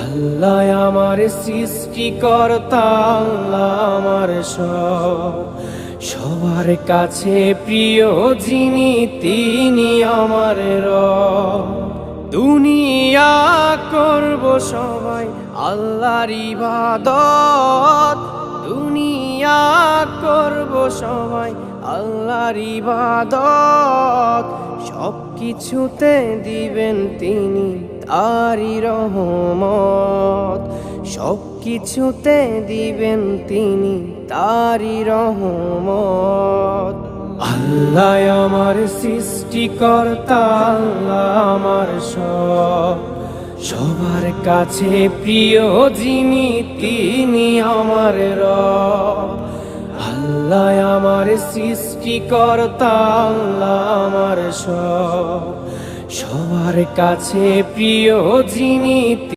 আল্লাহ আমার সৃষ্টিকর্তা, আল্লাহ আমার সবার কাছে প্রিয় যিনি তিনি আমার রব। দুনিয়া করব সবাই আল্লাহর ইবাদত, দুনিয়া করব সবাই আল্লাহর ইবাদত। সব কিছুতে দিবেন তিনি তারি রহমত, সব কিছুতে দিবেন তিনি তারি রহমত। আল্লাহ আমার সৃষ্টিকর্তা, আল্লাহ আমার সবার কাছে প্রিয় যিনি তিনি আমার রব। আল্লাহ আমার সৃষ্টিকর্তা, আল্লাহ আমার সবার কাছে প্রিয় যিনি